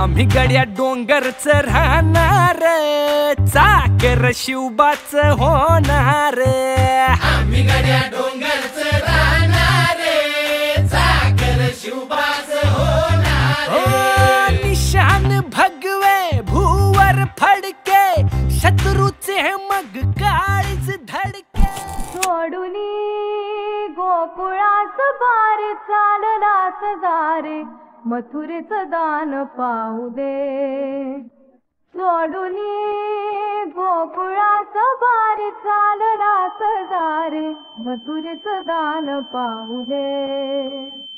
आम्ही गड्या डोंगरच राहणार, चाकर शिवबाच होणार। आम्ही गड्या डोंगरच राहणार, चाकर शिवबाच होणार। निशान भगवे भूवर फडके, शत्रूचे मग काळीज धडके। सोडून गोकुळास बार चाललास दारे, मथुरेचं दान पाहू दे। सोडून गोकुळास बार चाललास दारे, मथुरेचं दान पाहू दे।